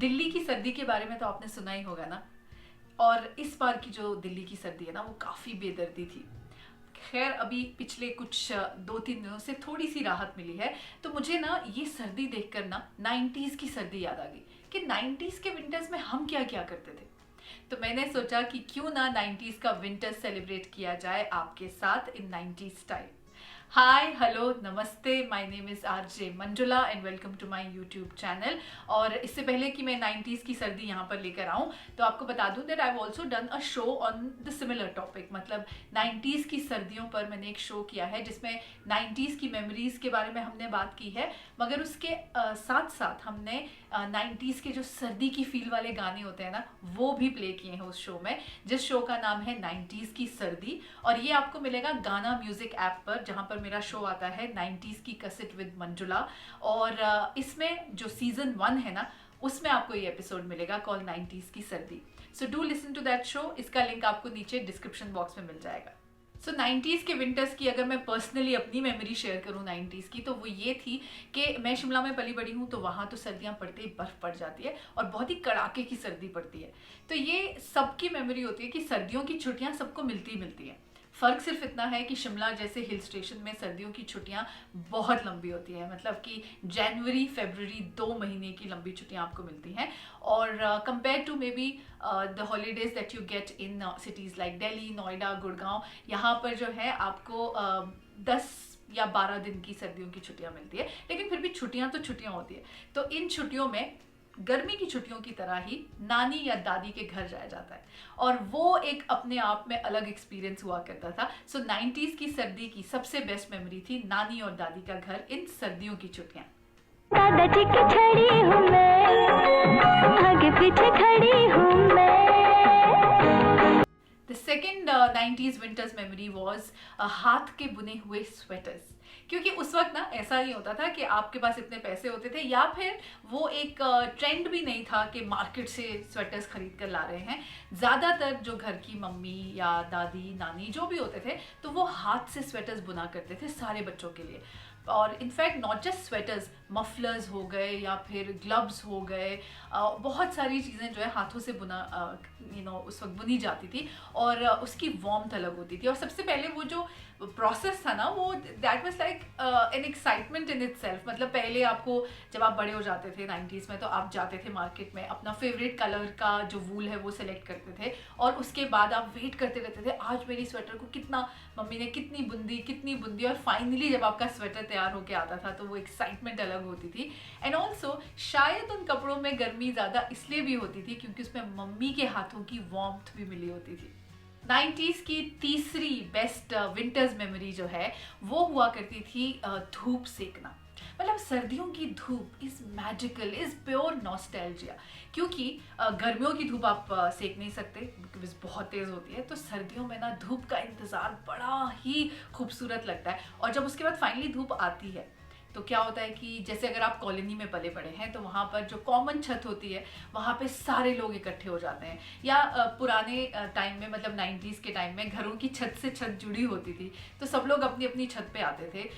दिल्ली की सर्दी के बारे में तो आपने सुना ही होगा ना। और इस बार की जो दिल्ली की सर्दी है ना, वो काफ़ी बेदर्दी थी। खैर अभी पिछले कुछ 2-3 दिनों से थोड़ी सी राहत मिली है। तो मुझे ना ये सर्दी देखकर ना 90s की सर्दी याद आ गई कि 90s के विंटर्स में हम क्या क्या करते थे। तो मैंने सोचा कि क्यों ना 90s का विंटर सेलिब्रेट किया जाए आपके साथ in 90s style. Hi hello नमस्ते, my name is RJ Manjula and welcome to my YouTube channel. और इससे पहले कि मैं 90s की सर्दी यहाँ पर लेकर आऊँ, तो आपको बता दूँ that I have also done a show on the similar topic. मतलब 90s की सर्दियों पर मैंने एक शो किया है जिसमें 90s की मेमोरीज के बारे में हमने बात की है, मगर उसके साथ साथ हमने 90s के जो सर्दी की फील वाले गाने होते हैं ना, वो भी प्ले किए हैं उस शो में, जिस शो का नाम है 90s की सर्दी। और ये आपको मिलेगा गाना म्यूजिक ऐप पर, जहाँ पर मेरा शो आता है 90s की कैसेट विद मंजुला। और इसमें जो सीजन 1 है ना, उसमें आपको ये एपिसोड मिलेगा कॉल 90s की सर्दी। So do listen to that show. इसका लिंक आपको नीचे डिस्क्रिप्शन बॉक्स में मिल जाएगा। सो 90s के विंटर्स की अगर मैं पर्सनली अपनी मेमोरी शेयर करूँ 90s की, तो वो ये थी कि मैं शिमला में पली बड़ी हूँ, तो वहाँ तो सर्दियाँ पड़ते ही बर्फ़ पड़ जाती है और बहुत ही कड़ाके की सर्दी पड़ती है। तो ये सबकी मेमोरी होती है कि सर्दियों की छुट्टियाँ सबको मिलती हैं। फ़र्क सिर्फ इतना है कि शिमला जैसे हिल स्टेशन में सर्दियों की छुट्टियां बहुत लंबी होती हैं। मतलब कि जनवरी फरवरी 2 महीने की लंबी छुट्टियां आपको मिलती हैं। और compare to maybe the holidays that you get in cities like Delhi, Noida, Gurgaon, यहाँ पर जो है आपको 10 या 12 दिन की सर्दियों की छुट्टियां मिलती है। लेकिन फिर भी छुट्टियां तो छुट्टियां होती है। तो इन छुट्टियों में गर्मी की छुट्टियों की तरह ही नानी या दादी के घर जाया जाता है, और वो एक अपने आप में अलग एक्सपीरियंस हुआ करता था। सो 90s की सर्दी की सबसे बेस्ट मेमोरी थी नानी और दादी का घर इन सर्दियों की छुट्टियां। दादाजी की छड़ी हूँ मैं, आगे पीछे खड़ी हूँ मैं। The second 90s winters memory was हाथ के बुने हुए स्वेटर्स। क्योंकि उस वक्त ना ऐसा नहीं होता था कि आपके पास इतने पैसे होते थे, या फिर वो एक ट्रेंड भी नहीं था कि मार्केट से स्वेटर्स खरीद कर ला रहे हैं। ज़्यादातर जो घर की मम्मी या दादी नानी जो भी होते थे, तो वो हाथ से स्वेटर्स बुना करते थे सारे बच्चों के लिए। और in fact not just sweaters, mufflers हो गए या फिर ग्लव्स हो गए, बहुत सारी चीज़ें जो है हाथों से बुना उस वक्त बुनी जाती थी। और उसकी वार्मथ अलग होती थी। और सबसे पहले वो जो प्रोसेस था ना, वो that was like an excitement in itself. मतलब पहले आपको जब आप बड़े हो जाते थे 90s में, तो आप जाते थे मार्केट में, अपना फेवरेट कलर का जो वूल है वो सेलेक्ट करते थे, और उसके बाद आप वेट करते रहते थे आज मेरी स्वेटर को कितना मम्मी ने कितनी बुंदी, और फाइनली जब आपका स्वेटर तैयार होके आता था तो वो एक्साइटमेंट अलग होती थी। एंड ऑल्सो शायद उन कपड़ों में गर्मी ज़्यादा इसलिए भी होती थी क्योंकि उसमें मम्मी के हाथों की वार्मथ भी मिली होती थी। 90s की तीसरी बेस्ट विंटर्स मेमोरी जो है वो हुआ करती थी धूप सेकना। मतलब सर्दियों की धूप is magical, is pure nostalgia. क्योंकि गर्मियों की धूप आप सेक नहीं सकते बिकॉज बहुत तेज़ होती है। तो सर्दियों में ना धूप का इंतज़ार बड़ा ही खूबसूरत लगता है। और जब उसके बाद फाइनली धूप आती है, तो क्या होता है कि जैसे अगर आप कॉलोनी में पले पड़े हैं, तो वहाँ पर जो कॉमन छत होती है वहाँ पे सारे लोग इकट्ठे हो जाते हैं। या पुराने टाइम में, मतलब 90s के टाइम में घरों की छत से छत जुड़ी होती थी, तो सब लोग अपनी अपनी छत पे आते थे,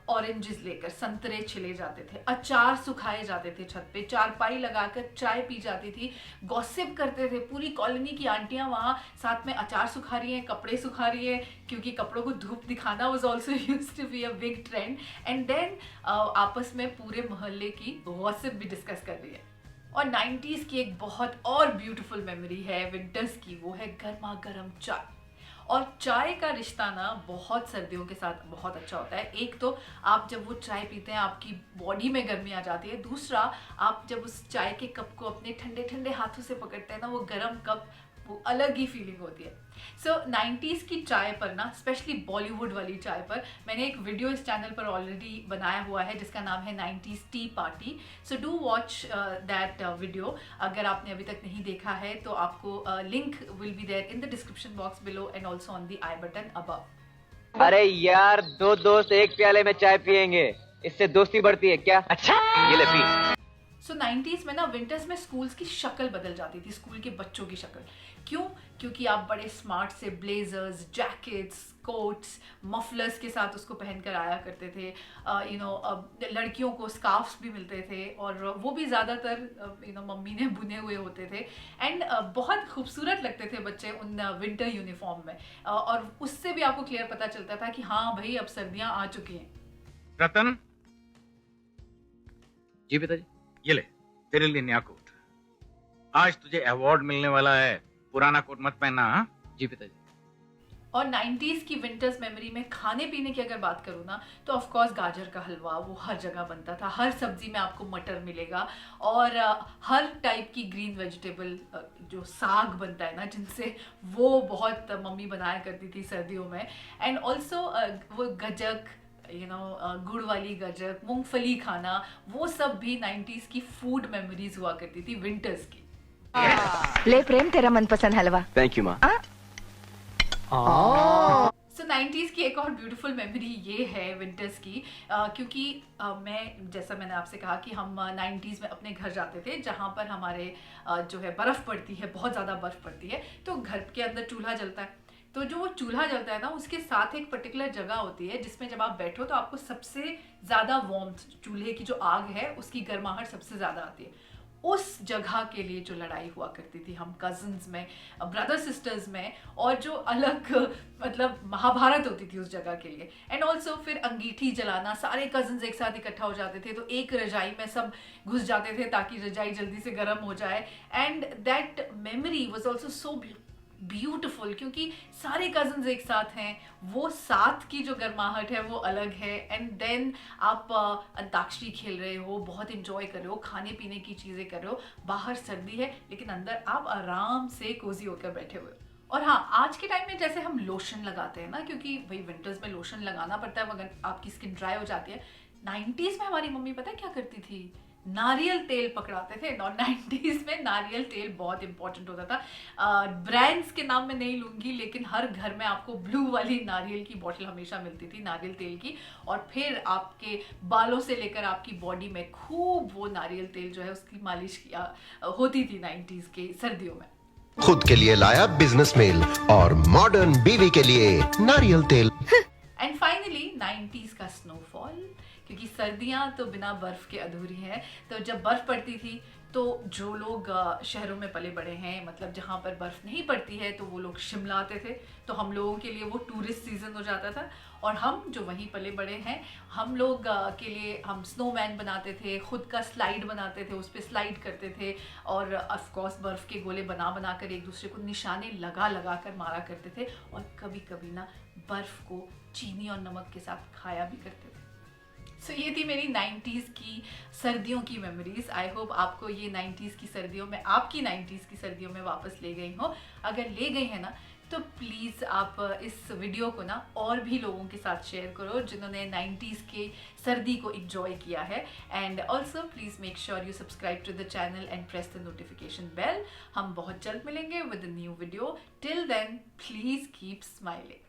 ऑरेंजेस लेकर, संतरे छिले जाते थे, अचार सुखाए जाते थे छत पे, चारपाई लगाकर चाय पी जाती थी, गॉसिप करते थे। पूरी कॉलोनी की आंटियाँ वहाँ साथ में अचार सुखा रही हैं, कपड़े सुखा रही है, क्योंकि कपड़ों को धूप दिखाना was also used to be a big trend. And then आपस में पूरे मोहल्ले की गॉसिप भी डिस्कस कर रही है। और 90s की एक बहुत और ब्यूटीफुल मेमोरी है विंटर्स की, वो है गर्मा गर्म चाय। और चाय का रिश्ता ना बहुत सर्दियों के साथ बहुत अच्छा होता है। एक तो आप जब वो चाय पीते हैं आपकी बॉडी में गर्मी आ जाती है, दूसरा आप जब उस चाय के कप को अपने ठंडे ठंडे हाथों से पकड़ते हैं ना, वो गर्म कप, वो अलग ही फीलिंग होती है। सो 90s की चाय पर ना, स्पेशली बॉलीवुड वाली चाय पर, मैंने एक वीडियो इस चैनल पर ऑलरेडी बनाया हुआ है जिसका नाम है 90s tea party. So do watch that video. अगर आपने अभी तक नहीं देखा है तो आपको link will be there in the description box below and also on the i button above. अरे यार, दो दोस्त एक प्याले में चाय पियेंगे, इससे दोस्ती बढ़ती है क्या? अच्छा, ये ले पी। सो 90s में ना विंटर्स में स्कूल्स की शक्ल बदल जाती थी, स्कूल के बच्चों की शक्ल। क्यों? क्योंकि आप बड़े स्मार्ट से ब्लेजर्स, जैकेट्स, कोट्स, मफलर्स के साथ उसको पहनकर आया करते थे। लड़कियों को स्कार्फ्स भी मिलते थे और वो भी ज़्यादातर मम्मी ने बुने हुए होते थे। एंड बहुत खूबसूरत लगते थे बच्चे उन विंटर यूनिफॉर्म में। और उससे भी आपको क्लियर पता चलता था कि हाँ भाई अब सर्दियाँ आ चुकी हैं। रतन, जी पिताजी। ये ले तेरे लिए नया कोट। आज तुझे अवार्ड मिलने वाला है, पुराना कोट मत पहनना। हाँ? जी पिताजी। और 90s की विंटर्स मेमोरी में खाने पीने की अगर बात करूँ ना तो ऑफ कोर्स गाजर का हलवा वो हर जगह बनता था, हर सब्जी में आपको मटर मिलेगा और हर टाइप की ग्रीन वेजिटेबल, जो साग बनता है ना जिनसे, वो बहुत मम्मी बनाया करती थी सर्दियों में। एंड ऑल्सो वो गजक, गुड़ वाली गजक, मूंगफली खाना, वो सब भी 90s की फूड मेमोरीज हुआ करती थी विंटर्स की। ले प्रेम, तेरा मनपसंद हलवा। थैंक यू माँ। सो 90s की एक और ब्यूटीफुल मेमोरी ये है विंटर्स की, क्योंकि जैसा मैंने आपसे कहा कि हम 90s में अपने घर जाते थे जहाँ पर हमारे जो है बर्फ़ पड़ती है, बहुत ज़्यादा बर्फ़ पड़ती है, तो घर के अंदर चूल्हा जलता है। तो जो वो चूल्हा जलता है ना उसके साथ एक पर्टिकुलर जगह होती है जिसमें जब आप बैठो तो आपको सबसे ज़्यादा वार्मथ, चूल्हे की जो आग है उसकी गर्माहट सबसे ज़्यादा आती है। उस जगह के लिए जो लड़ाई हुआ करती थी हम कजन्स में, ब्रदर सिस्टर्स में, और जो अलग मतलब महाभारत होती थी उस जगह के लिए। एंड ऑल्सो फिर अंगीठी जलाना, सारे कजन्स एक साथ इकट्ठा हो जाते थे तो एक रजाई में सब घुस जाते थे ताकि रजाई जल्दी से गर्म हो जाए। And that memory was also so beautiful, क्योंकि सारे कजन्स एक साथ हैं, वो साथ की जो गर्माहट है वो अलग है। एंड देन आप अंताक्षरी खेल रहे हो, बहुत इंजॉय कर रहे हो, खाने पीने की चीज़ें कर रहे हो, बाहर सर्दी है लेकिन अंदर आप आराम से कोजी होकर बैठे हुए हो। और हाँ, आज के टाइम में जैसे हम लोशन लगाते हैं ना, क्योंकि भाई विंटर्स में लोशन लगाना पड़ता है अगर आपकी स्किन ड्राई हो जाती है। 90s में हमारी मम्मी पता है क्या करती थी? नारियल तेल पकड़ाते थे। और 90s में नारियल तेल बहुत इंपॉर्टेंट होता था। ब्रांड्स के नाम में नहीं लूंगी लेकिन हर घर में आपको ब्लू वाली नारियल की बोतल हमेशा मिलती थी, नारियल तेल की। और फिर आपके बालों से लेकर आपकी बॉडी में खूब वो नारियल तेल जो है उसकी मालिश किया होती थी 90s के सर्दियों में। खुद के लिए लाया बिजनेस मेल और मॉडर्न बीवी के लिए नारियल तेल। एंड फाइनली 90s का स्नोफॉल, क्योंकि सर्दियां तो बिना बर्फ के अधूरी हैं। तो जब बर्फ पड़ती थी तो जो लोग शहरों में पले बड़े हैं, मतलब जहाँ पर बर्फ नहीं पड़ती है, तो वो लोग शिमला आते थे। तो हम लोगों के लिए वो टूरिस्ट सीजन हो जाता था। और हम जो वहीं पले बड़े हैं, हम लोग के लिए हम स्नोमैन बनाते थे, खुद का स्लाइड बनाते थे, उस पर स्लाइड करते थे और ऑफ कोर्स बर्फ़ के गोले बना बना कर एक दूसरे को निशाने लगा लगा कर मारा करते थे। और कभी कभी ना बर्फ़ को चीनी और नमक के साथ खाया भी करते थे। सो ये थी मेरी 90s की सर्दियों की मेमोरीज। आई होप आपको ये 90s की सर्दियों में, आपकी 90s की सर्दियों में वापस ले गई हो। अगर ले गई है ना तो प्लीज़ आप इस वीडियो को ना और भी लोगों के साथ शेयर करो जिन्होंने 90s के सर्दी को एंजॉय किया है। And also please make sure you subscribe to the channel and press the notification bell. हम बहुत जल्द मिलेंगे with a new video. Till then please keep smiling.